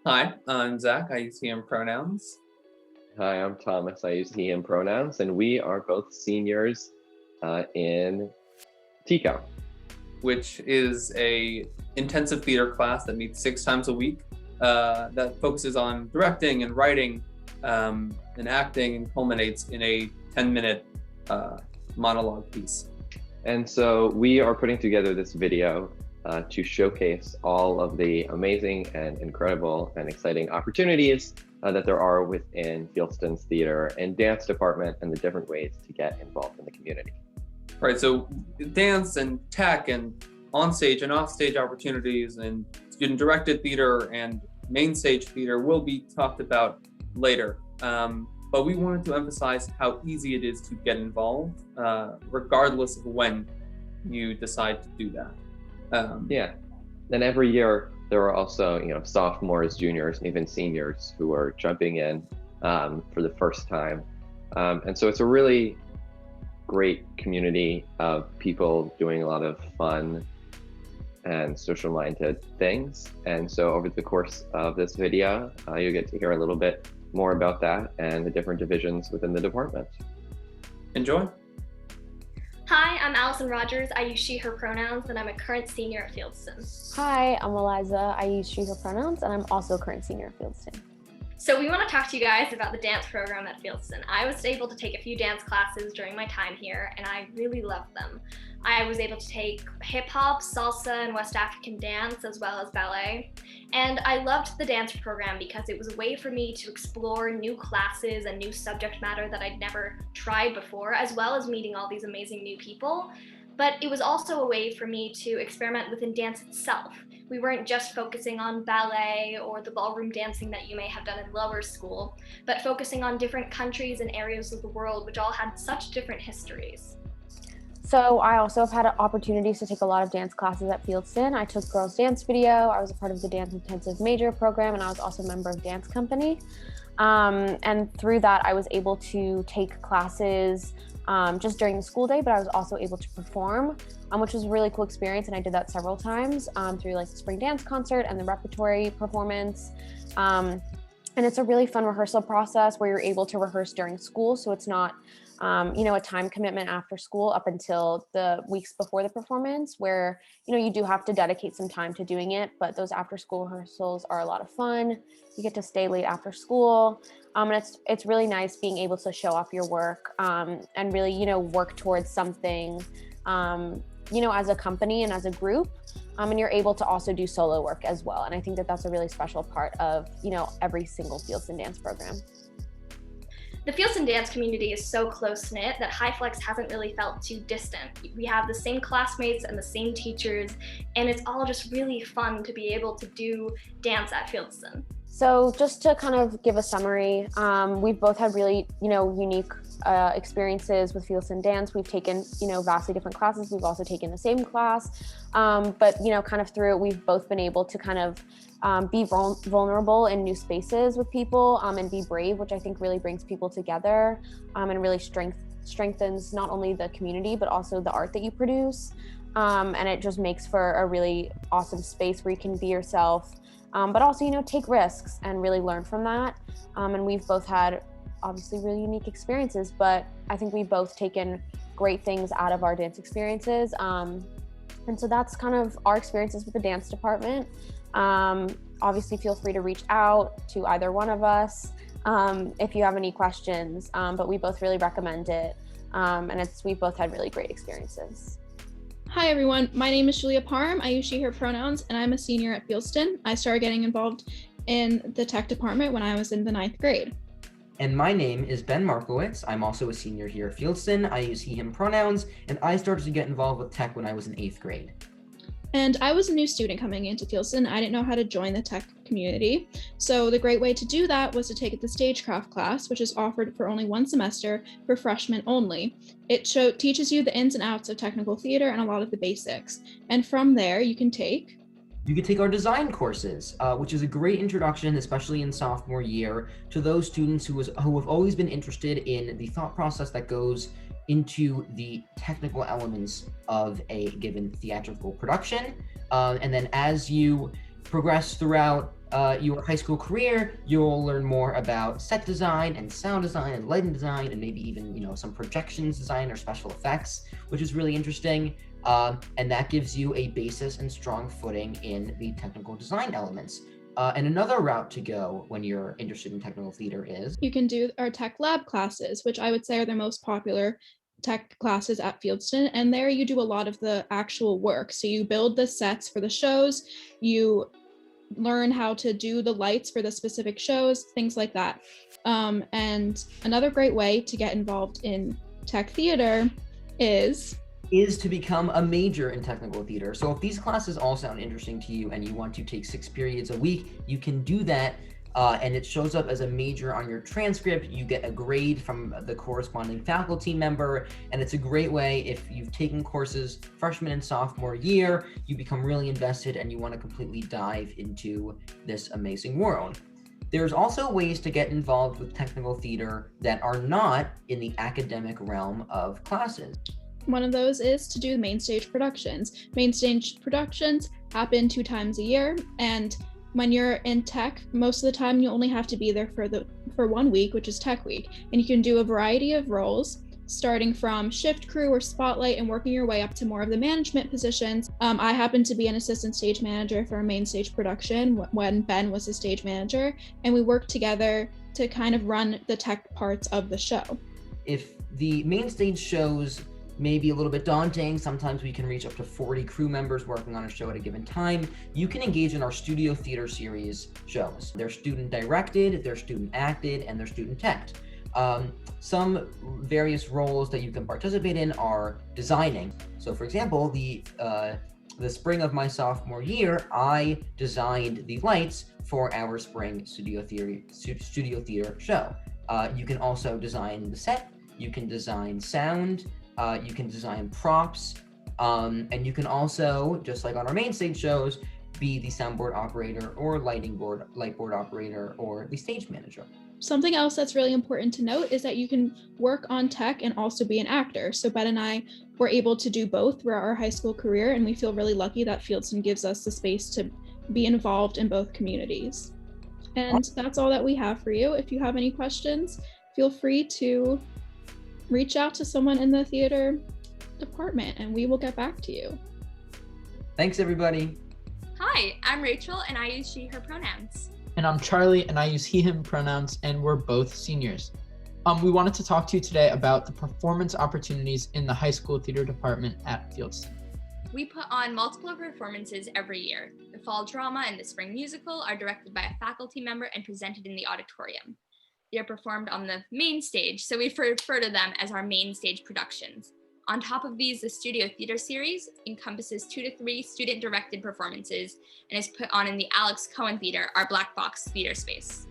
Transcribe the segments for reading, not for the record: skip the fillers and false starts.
Hi, I'm Zach. I use he, him pronouns, Hi, I'm Thomas. I use he, him pronouns, and we are both seniors in TCO. which is a intensive theater class that meets 6 times a week that focuses on directing and writing and acting and culminates in a 10-minute monologue piece. And so we are putting together this video to showcase all of the amazing and incredible and exciting opportunities that there are within Fieldston's theater and dance department and the different ways to get involved in the community. Right, so dance and tech and onstage and offstage opportunities and student-directed theater and main stage theater will be talked about later. But we wanted to emphasize how easy it is to get involved, regardless of when you decide to do that. Yeah, and every year there are also sophomores, juniors, and even seniors who are jumping in for the first time, and so it's a really great community of people doing a lot of fun and social-minded things. And so over the course of this video, you'll get to hear a little bit more about that and the different divisions within the department. Enjoy. Hi, I'm Allison Rogers. I use she, her pronouns, and I'm a current senior at Fieldston. Hi, I'm Eliza. I use she, her pronouns, and I'm also a current senior at Fieldston. So we want to talk to you guys about the dance program at Fieldston. I was able to take a few dance classes during my time here, and I really loved them. I was able to take hip hop, salsa, and West African dance, as well as ballet. And I loved the dance program because it was a way for me to explore new classes and new subject matter that I'd never tried before, as well as meeting all these amazing new people. But it was also a way for me to experiment within dance itself. We weren't just focusing on ballet or the ballroom dancing that you may have done in lower school, but focusing on different countries and areas of the world which all had such different histories. So I also have had opportunities to take a lot of dance classes at Fieldston. I took girls dance video, I was a part of the dance intensive major program, and I was also a member of dance company. And through that, I was able to take classes just during the school day, but I was also able to perform, which was a really cool experience. And I did that several times through like the spring dance concert and the repertory performance. And it's a really fun rehearsal process where you're able to rehearse during school. So it's not, a time commitment after school up until the weeks before the performance where, you do have to dedicate some time to doing it. But those after school rehearsals are a lot of fun. You get to stay late after school. And it's really nice being able to show off your work and really, work towards something, as a company and as a group. And you're able to also do solo work as well. And I think that that's a really special part of, every single Fieldston dance program. The Fieldston dance community is so close-knit that High Flex hasn't really felt too distant. We have the same classmates and the same teachers, and it's all just really fun to be able to do dance at Fieldston. So just to kind of give a summary, we've both had really, unique experiences with Fieldston Dance. We've taken, vastly different classes. We've also taken the same class, but, kind of through it, we've both been able to kind of be vulnerable in new spaces with people and be brave, which I think really brings people together and really strengthens not only the community, but also the art that you produce. And it just makes for a really awesome space where you can be yourself, but also, take risks and really learn from that. And we've both had obviously really unique experiences, but I think we've both taken great things out of our dance experiences. And so that's kind of our experiences with the dance department. Obviously feel free to reach out to either one of us if you have any questions, but we both really recommend it. And we've both had really great experiences. Hi everyone, my name is Julia Parham. I use she, her pronouns, and I'm a senior at Fieldston. I started getting involved in the tech department when I was in the 9th grade. And my name is Ben Markowitz. I'm also a senior here at Fieldston. I use he, him pronouns, and I started to get involved with tech when I was in 8th grade. And I was a new student coming into Fieldston. I didn't know how to join the tech community. So the great way to do that was to take the stagecraft class, which is offered for only one semester for freshmen only. It teaches you the ins and outs of technical theater and a lot of the basics. And from there, you can take our design courses, which is a great introduction, especially in sophomore year, to those students who have always been interested in the thought process that goes into the technical elements of a given theatrical production. And then as you progress throughout your high school career, you'll learn more about set design and sound design and lighting design and maybe even, some projections design or special effects, which is really interesting. And that gives you a basis and strong footing in the technical design elements. And another route to go when you're interested in technical theater is you can do our tech lab classes, which I would say are the most popular tech classes at Fieldston. And there you do a lot of the actual work. So you build the sets for the shows, you learn how to do the lights for the specific shows, things like that. And another great way to get involved in tech theater is to become a major in technical theater. So if these classes all sound interesting to you and you want to take 6 periods a week, you can do that. And it shows up as a major on your transcript. You get a grade from the corresponding faculty member. And it's a great way if you've taken courses freshman and sophomore year, you become really invested and you want to completely dive into this amazing world. There's also ways to get involved with technical theater that are not in the academic realm of classes. One of those is to do main stage productions. Main stage productions happen 2 times a year, and when you're in tech, most of the time you only have to be there for 1 week, which is tech week, and you can do a variety of roles, starting from shift crew or spotlight and working your way up to more of the management positions. I happened to be an assistant stage manager for a main stage production when Ben was the stage manager, and we worked together to kind of run the tech parts of the show. If the main stage shows may be a little bit daunting, sometimes we can reach up to 40 crew members working on a show at a given time, you can engage in our studio theater series shows. They're student directed, they're student acted, and they're student teched. Some various roles that you can participate in are designing. So for example, the spring of my sophomore year, I designed the lights for our spring studio theater show. You can also design the set, you can design sound, you can design props, and you can also, just like on our main stage shows, be the soundboard operator or lightboard operator or the stage manager. Something else that's really important to note is that you can work on tech and also be an actor. So Ben and I were able to do both throughout our high school career, and we feel really lucky that Fieldston gives us the space to be involved in both communities. And that's all that we have for you. If you have any questions, feel free to reach out to someone in the theater department and we will get back to you. Thanks, everybody. Hi, I'm Rachel and I use she, her pronouns. And I'm Charlie and I use he, him pronouns, and we're both seniors. We wanted to talk to you today about the performance opportunities in the high school theater department at Fieldston. We put on multiple performances every year. The fall drama and the spring musical are directed by a faculty member and presented in the auditorium. They are performed on the main stage, so we refer to them as our main stage productions. On top of these, the studio theater series encompasses 2 to 3 student-directed performances and is put on in the Alex Cohen Theater, our black box theater space.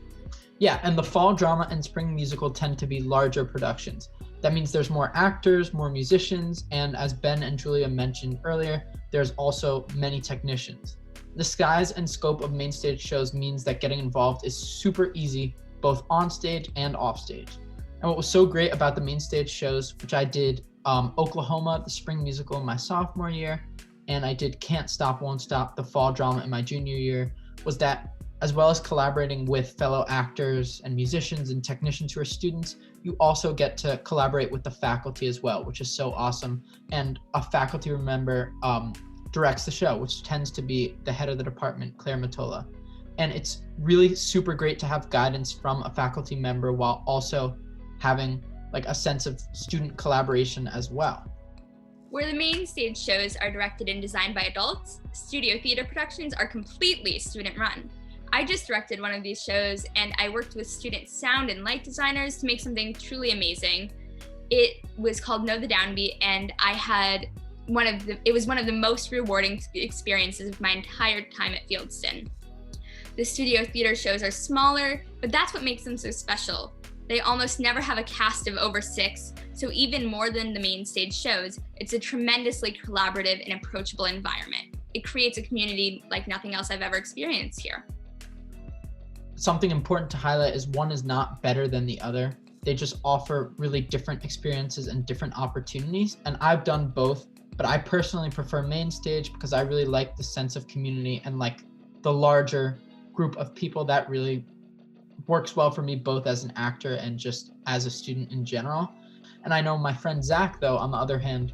Yeah, and the fall drama and spring musical tend to be larger productions. That means there's more actors, more musicians, and as Ben and Julia mentioned earlier, there's also many technicians. The size and scope of main stage shows means that getting involved is super easy, both on stage and off stage. And what was so great about the main stage shows, which I did Oklahoma, the spring musical in my sophomore year, and I did Can't Stop, Won't Stop, the fall drama in my junior year, was that as well as collaborating with fellow actors and musicians and technicians who are students, you also get to collaborate with the faculty as well, which is so awesome. And a faculty member directs the show, which tends to be the head of the department, Claire Matola. And it's really super great to have guidance from a faculty member while also having like a sense of student collaboration as well. Where the main stage shows are directed and designed by adults, studio theater productions are completely student run. I just directed one of these shows and I worked with student sound and light designers to make something truly amazing. It was called Know the Downbeat and it was one of the most rewarding experiences of my entire time at Fieldston. The studio theater shows are smaller, but that's what makes them so special. They almost never have a cast of over 6, so even more than the main stage shows, it's a tremendously collaborative and approachable environment. It creates a community like nothing else I've ever experienced here. Something important to highlight is one is not better than the other. They just offer really different experiences and different opportunities, and I've done both, but I personally prefer main stage because I really like the sense of community and like the larger group of people that really works well for me, both as an actor and just as a student in general. And I know my friend Zach, though, on the other hand,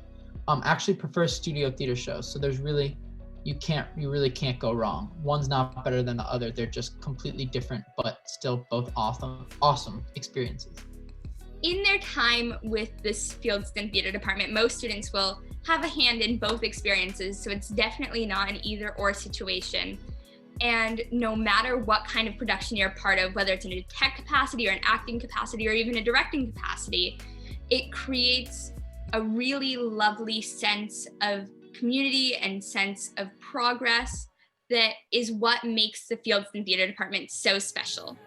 actually prefers studio theater shows. So there's really, you really can't go wrong. One's not better than the other. They're just completely different, but still both awesome experiences. In their time with this Fieldston Theater Department, most students will have a hand in both experiences, so it's definitely not an either or situation. And no matter what kind of production you're a part of, whether it's in a tech capacity or an acting capacity or even a directing capacity, it creates a really lovely sense of community and sense of progress that is what makes the Fieldston Theater Department so special.